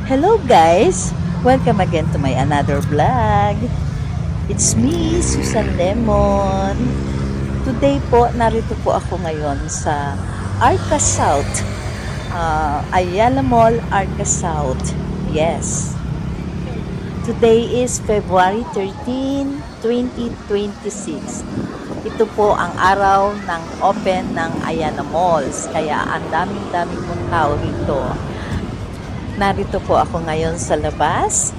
Hello guys! Welcome again to my another vlog. It's me, Susan Lemon. Today po, narito po ako ngayon sa Arca South. Ayala Mall, Arca South. Yes. Today is February 13, 2026. Ito po ang araw ng open ng Ayala Malls. Kaya ang daming-daming pong tao rito. Narito po ako ngayon sa labas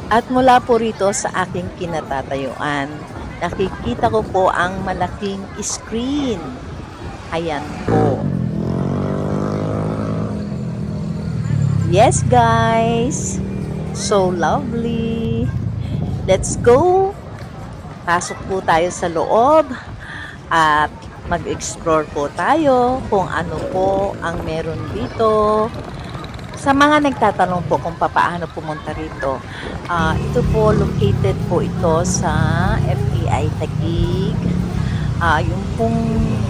at mula po rito sa aking kinatatayuan, nakikita ko po ang malaking screen. Ayan po. Yes guys, so lovely. Let's go. Pasok po tayo sa loob at mag-explore po tayo kung ano po ang meron dito. Sa mga nagtatanong po kung paano pumunta rito, ito po, located po ito sa FEI Taguig. Yung pong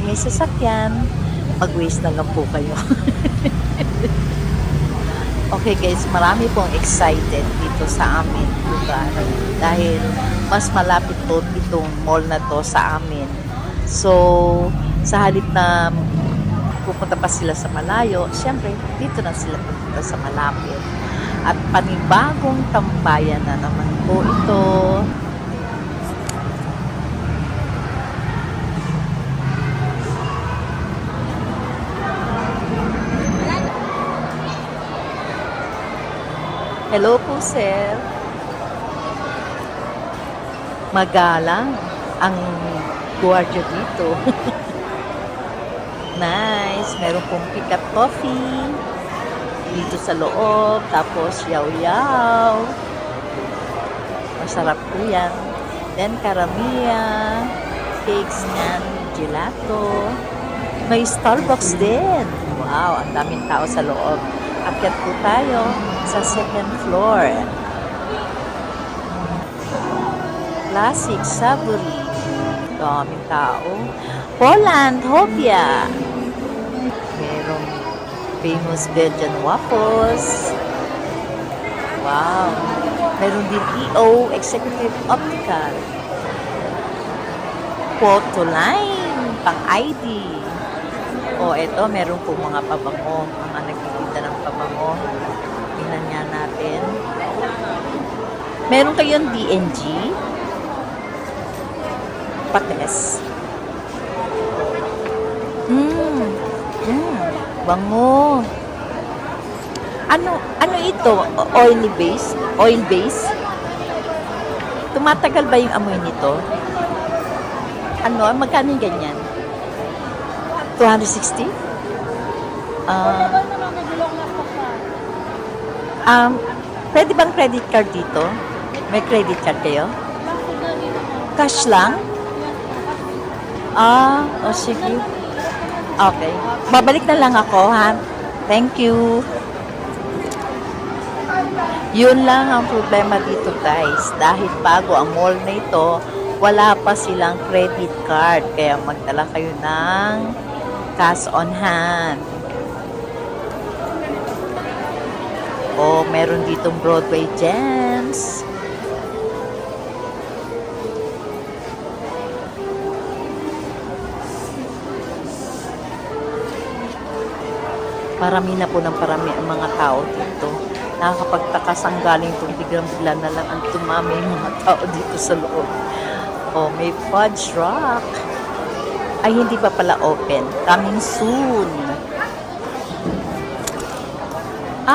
may sasakyan, mag-waste na lang po kayo. Okay guys, marami pong excited dito sa amin lugar dahil mas malapit po itong mall na to sa amin. So, sa halip na pupunta pa sila sa malayo, syempre, dito na sila pupunta sa malapit. At panibagong tambayan na naman po ito. Hello po, sir. Magalang ang guardia dito. Nice. Meron pong pick-up coffee dito sa loob. Tapos yaw-yaw. Masarap po yan. Then karamiya. Cakes niyan. Gelato. May Starbucks din. Wow. Ang daming tao sa loob. Akyat po tayo sa second floor. Classic Savory. Daming tao. Poland, Hopia. Merong famous Belgian waffles. Wow. Meron din EO, Executive Optical. Photo line, pang ID. O, eto, meron po mga pabango. Mga nagtitinda ng pabango. Tingnan nga natin. Meron kayong DNG. Pates. Bango. Ano ito? Oily base? Oil base? Tumatagal ba yung amoy nito? Magkano yung ganyan? 260? Pwede bang credit card dito? May credit card kayo? Cash lang? Sige. Okay. Babalik na lang ako, ha? Thank you. Yun lang ang problema dito, guys. Dahil bago ang mall na ito, wala pa silang credit card. Kaya magdala kayo ng cash on hand. Meron ditong Broadway Gems. Parami na po ng parami ang mga tao dito. Nakakapagtakas ang galing itong biglang-bigla na lang ang tumami yung mga tao dito sa loob. May fudge rock. Ay, hindi pa pala open. Coming soon.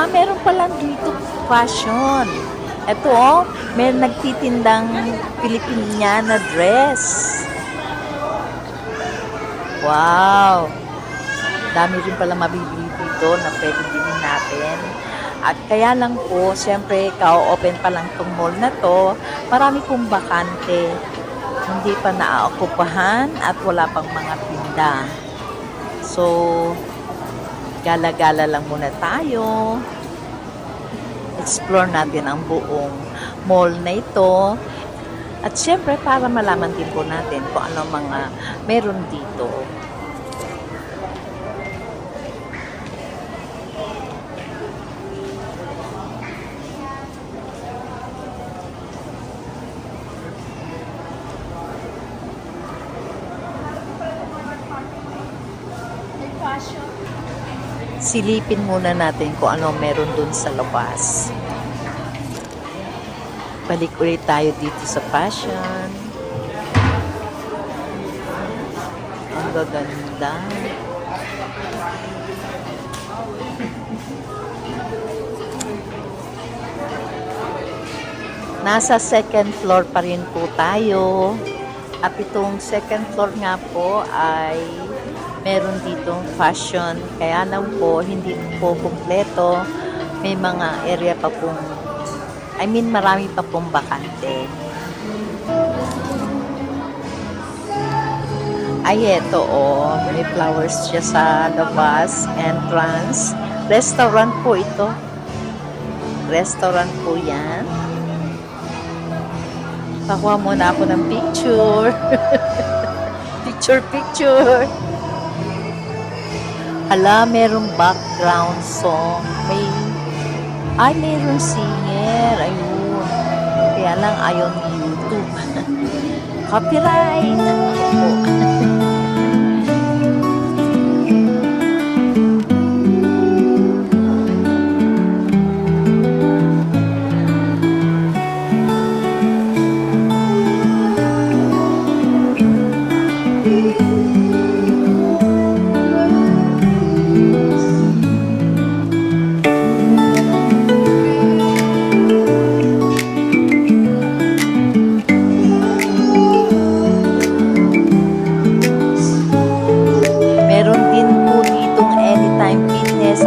Meron pala dito fashion. Ito, may nagtitindang Filipiniana dress. Wow. Dami rin pala mabibili dito na pwede bilhin natin. At kaya lang po, siyempre, open pa lang itong mall na to. Marami pong bakante. Hindi pa naaakupahan at wala pang mga tinda. So, gala-gala lang muna tayo. Explore natin ang buong mall na ito. At siyempre, para malaman din po natin kung ano mga meron dito. silipin muna natin kung ano meron dun sa labas. Balik ulit tayo dito sa fashion. Ang gaganda. Nasa second floor pa rin po tayo. At itong second floor nga po ay meron ditong fashion. Kaya lang po, hindi po kumpleto. May mga area pa pong, marami pa pong bakante. Ay, eto may flowers siya sa labas, entrance. Restaurant po ito. Restaurant po yan. Pakuha muna ako ng picture. Picture. Hala, merong background song. Mayroong singer. Ayun. Kaya lang ayaw ni YouTube. Copyright.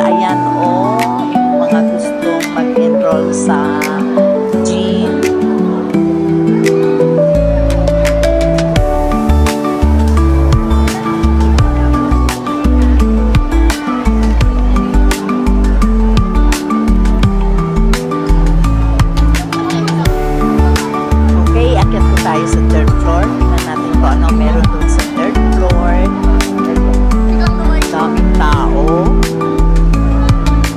Ayan yung mga gustong mag-enroll sa gym. Okay, akyat po tayo sa third floor. Tingnan natin kung ano meron dun sa third floor. Daming tao.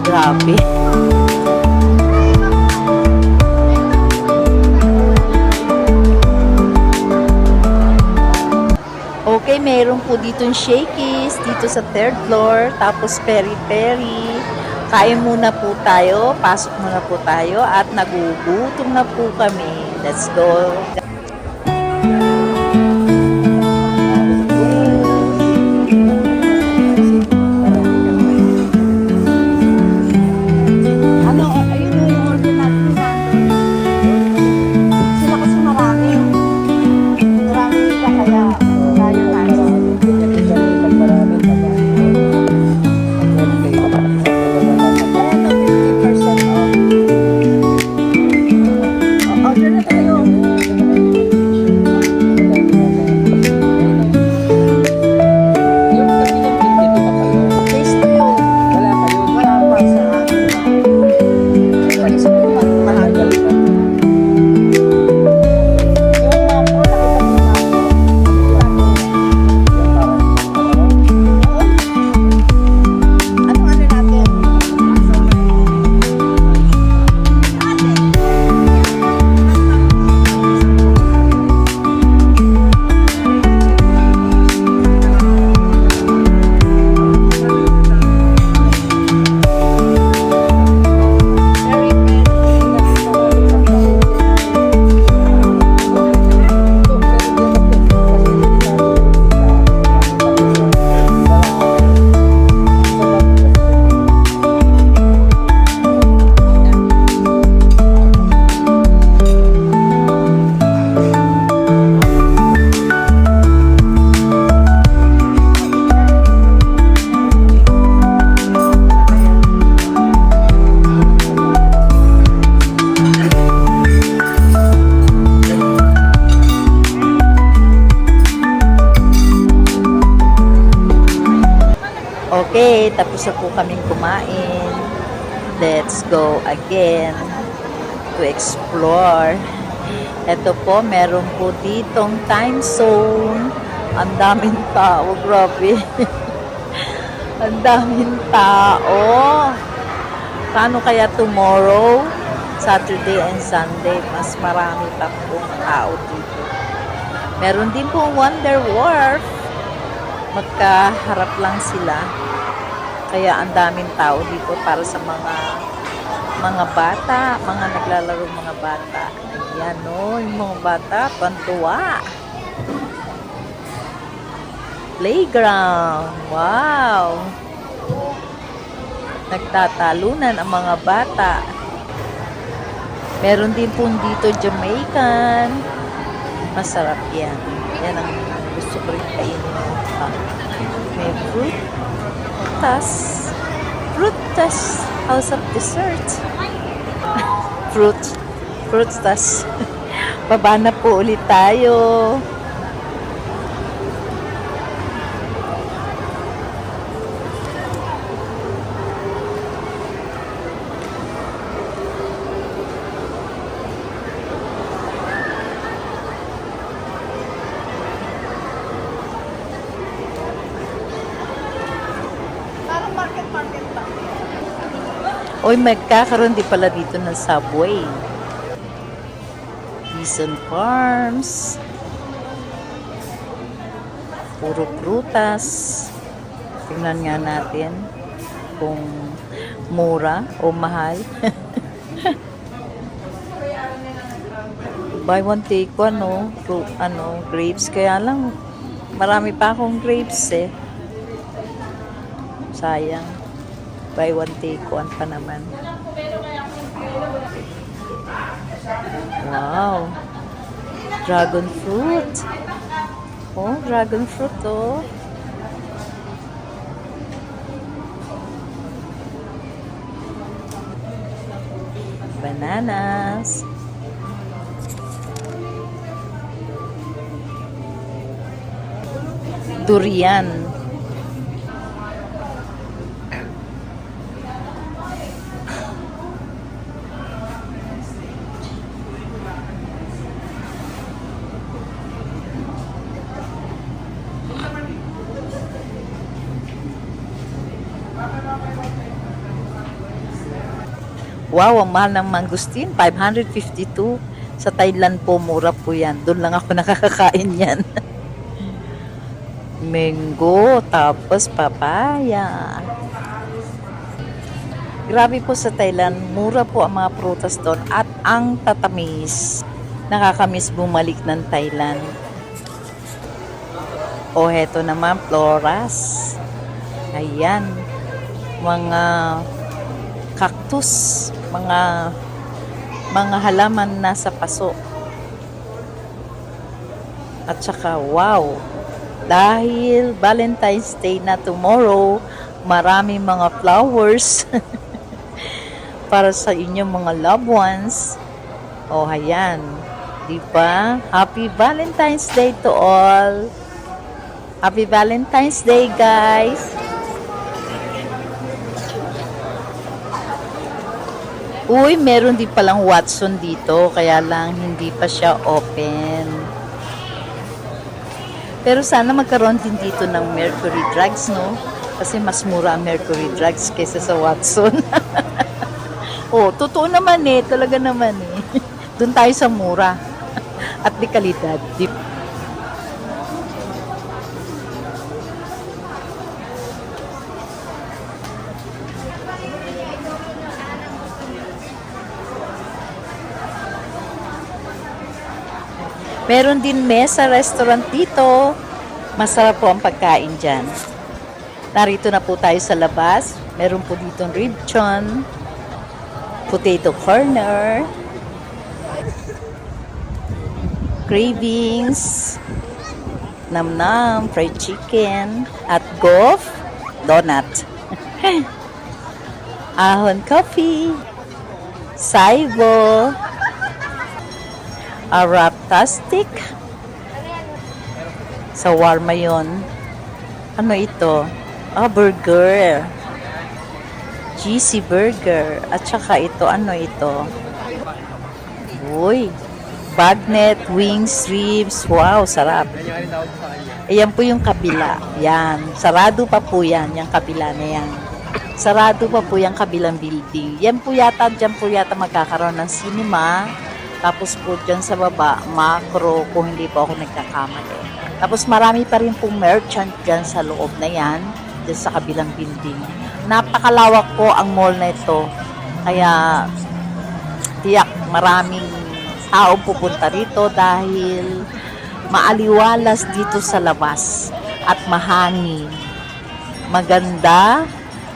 Grabe. Okay, mayroon po dito yung Shakey's dito sa third floor. Tapos peri-peri. Kain muna po tayo. Pasok muna po tayo. At nagugutom na po kami. Let's go. Okay, tapos na po kaming kumain. Let's go again to explore. Ito po, meron po ditong time zone. Ang daming tao, grabe. Ang daming tao. Paano kaya tomorrow, Saturday and Sunday, mas marami pa pong tao dito. Meron din po Wonder Wharf. Magkaharap lang sila. Kaya ang daming tao dito para sa mga bata, mga naglalaro mga bata. Ayan o, yung mga bata, pantuwa. Playground. Wow! Nagtatalunan ang mga bata. Meron din po dito Jamaican. Masarap yan. Yan ang gusto ko rin kainin. May frutas. Frutas. House of dessert. Frutas. Baba na po ulit tayo. Oy, magkakaroon din pala dito ng Subway. Bison Farms. Puro prutas. Tingnan nga natin kung mura o mahal. Buy one take one, no? Grapes. Kaya lang, marami pa akong grapes eh. Sayang. Buy one take one pa naman. Wow. Dragon fruit. Oh, dragon fruit oh. Bananas. Durian. Wow, ang mahal ng mangustin, 552. Sa Thailand po, mura po yan. Doon lang ako nakakakain yan. Mango, tapos papaya. Grabe po sa Thailand, mura po ang mga prutas doon at ang tatamis. Nakakamiss bumalik ng Thailand. O, heto naman, floras. Ayan, mga cactus, mga halaman nasa paso. At saka, wow, dahil Valentine's Day na tomorrow, marami mga flowers para sa inyong mga loved ones. O, ayan, di ba? Happy Valentine's Day to all. Happy Valentine's Day, guys. Uy, meron din palang Watson dito, kaya lang hindi pa siya open. Pero sana magkaroon din dito ng Mercury Drugs, no? Kasi mas mura ang Mercury Drugs kaysa sa Watson. Oh, totoo naman eh, talaga naman eh. Doon tayo sa mura at di kalidad. Meron din mesa restaurant dito. Masarap po ang pagkain dyan. Narito na po tayo sa labas. Meron po ditong ribchon, potato corner, cravings, namnam, fried chicken, at golf, donut. Ahon coffee, saibo, Araptastic. Shawarma yon. Ano ito? Burger. Cheesy burger. At saka ito, ano ito? Uy. Bagnet, wings, ribs. Wow, sarap. Ayan po yung kabila. Yan. Sarado pa po yan. Yung kabila na yan. Sarado pa po yung kabilang building. Yan po yata, dyan po yata magkakaroon ng cinema. Tapos po dyan sa baba, macro, kung hindi po ako nagkakamali. Tapos marami pa rin pong merchant dyan sa loob na yan, dyan sa kabilang building. napakalawak po ang mall na ito. Kaya tiyak maraming tao pupunta rito dahil maaliwalas dito sa labas at mahangin. Maganda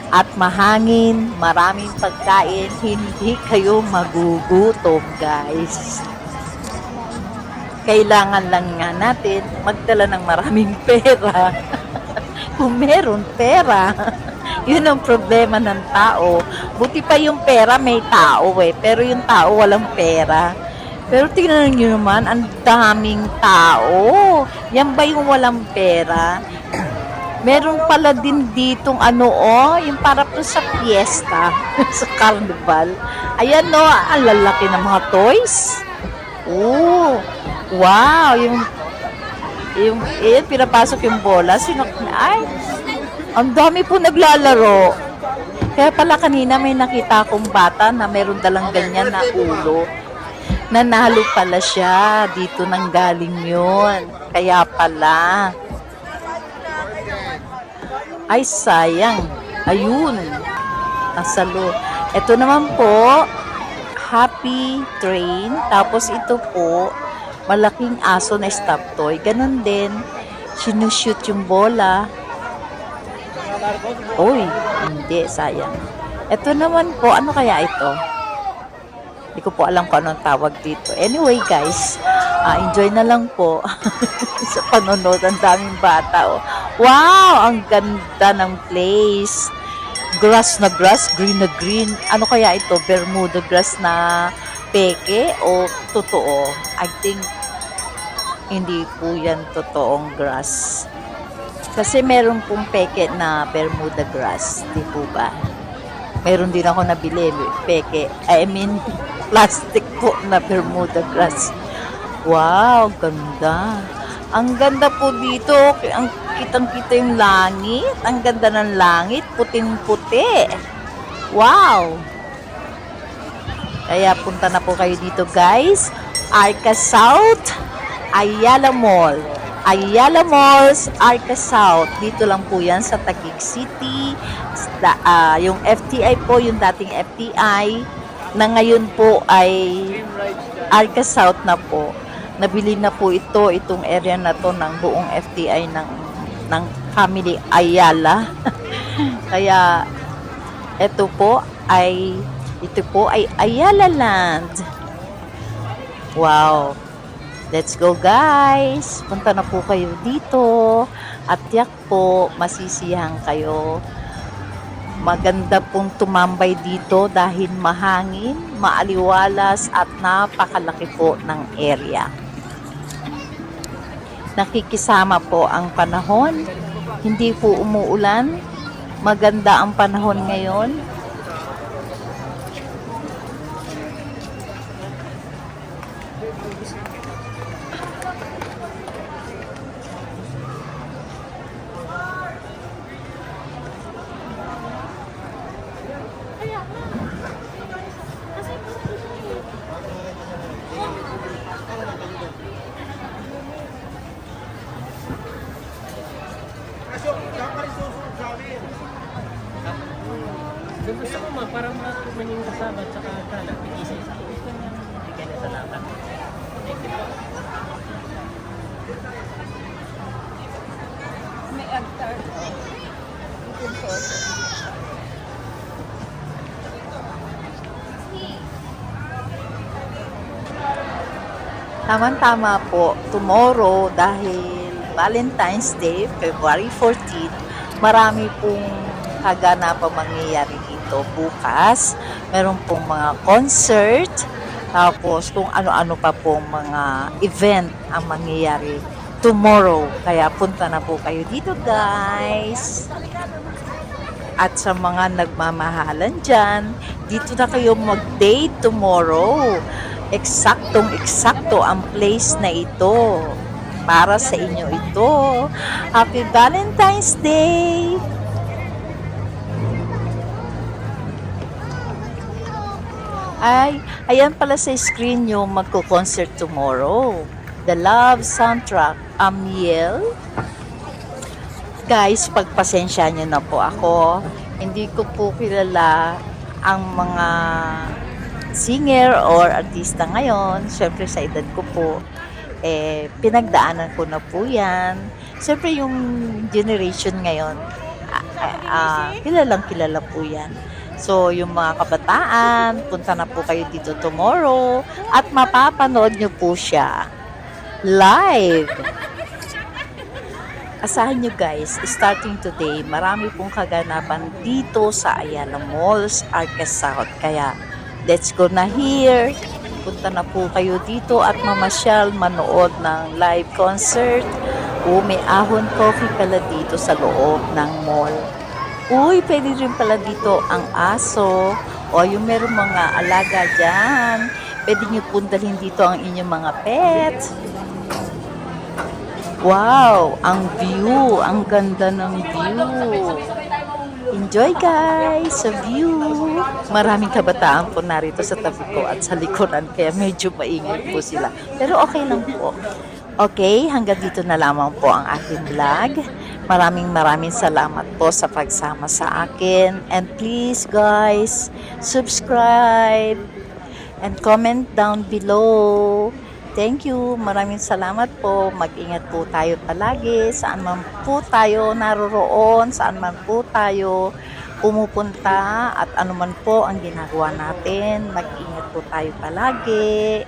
at mahangin, maraming pagkain, hindi kayo magugutom, guys. Kailangan lang nga natin magdala ng maraming pera. Kung meron pera, yun ang problema ng tao. Buti pa yung pera may tao pero yung tao walang pera. Pero tingnan nyo naman, ang daming tao. Yan ba yung walang pera? Meron pala din ditong yung para po sa fiesta, sa carnival. Ayan ang lalaki ng mga toys. Oh, wow, pinapasok yung bola. Ang dami po naglalaro. Kaya pala kanina may nakita akong bata na meron dalang ganyan na ulo. Nanalo pala siya. Dito nang galing yun. Kaya pala. Ay, sayang. Ayun. Nasalo. Ito naman po, Happy Train. Tapos ito po, malaking aso na stop toy. Ganon din. Sinushoot yung bola. Uy, hindi. Sayang. Ito naman po, ano kaya ito? Hindi ko po alam kung anong tawag dito. Anyway, guys, enjoy na lang po sa panonood. Ang daming bata. Oh. Wow! Ang ganda ng place. Grass na grass, green na green. Ano kaya ito? Bermuda grass na peke o totoo? I think hindi po yan totoong grass. Kasi meron pong peke na Bermuda grass. Di po ba? Meron din ako nabili. Peke. Plastic po na Bermuda grass. Wow, ganda. Ang ganda po dito. Ang kitang-kita yung langit. Ang ganda ng langit. Puting-puti. Wow. Kaya punta na po kayo dito, guys. Arca South, Ayala Mall. Ayala Malls, Arca South. Dito lang po yan sa Taguig City. Yung FTI po, yung dating FTI, na ngayon po ay Arca South na po. Nabili na po itong area na to ng buong FTI ng family Ayala. Kaya ito po ay Ayala Land. Wow. Let's go, guys. Punta na po kayo dito. At yak po, masisiyahan kayo. Maganda pong tumambay dito dahil mahangin, maaliwalas at napakalaki po ng area. Nakikisama po ang panahon. Hindi po umuulan. Maganda ang panahon ngayon. Gusto ko para maning kasama at saka kala, isa-isa. Gusto niya bigyan na salamat. Thank you po. May agtar. Tama-tama po, tomorrow dahil Valentine's Day, February 14, marami pong kaganapang mangyayari dito bukas. Meron pong mga concert, tapos kung ano-ano pa pong mga event ang mangyayari tomorrow. Kaya punta na po kayo dito, guys. At sa mga nagmamahalan dyan, dito na kayo mag-date tomorrow. Eksaktong-eksakto ang place na ito. Para sa inyo ito. Happy Valentine's Day! Ayan pala sa screen nyo magko-concert tomorrow. The Love Soundtrack, Amiel. Guys, pagpasensya nyo na po ako. Hindi ko po kilala ang mga singer or artista ngayon. Siyempre sa edad ko po, pinagdaanan ko na po yan. Siyempre yung generation ngayon, kilalang kilala po yan. So, yung mga kabataan, punta na po kayo dito tomorrow at mapapanood nyo po siya live. Asahan nyo guys, starting today, marami pong kaganapan dito sa Ayala Malls, Arcas South. Kaya, let's go na here. Punta na po kayo dito at mamasyal, manood ng live concert. May ahon coffee pala dito sa loob ng mall. Uy, pwede rin pala dito ang aso o yung meron mga alaga dyan. Pwede nyo puntalhin dito ang inyong mga pets. Wow, ang view. Ang ganda ng view. Enjoy guys sa view. Maraming kabataan po narito sa tabi ko at sa likuran kaya medyo maingay po sila. Pero okay lang po. Okay, hanggang dito na lamang po ang aking vlog. Maraming salamat po sa pagsama sa akin. And please guys, subscribe and comment down below. Thank you. Maraming salamat po. Mag-ingat po tayo palagi. Saan man po tayo naroroon, saan man po tayo pumupunta at ano man po ang ginagawa natin. Mag-ingat po tayo palagi.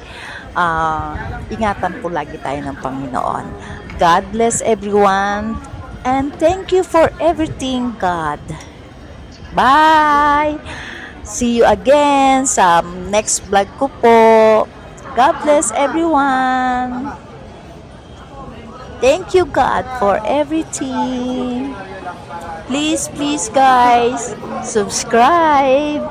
Ingatan po lagi tayo ng Panginoon. God bless everyone. And thank you for everything, God. Bye! See you again sa next vlog ko po. God bless everyone. Thank you, God, for everything. Please, guys, subscribe.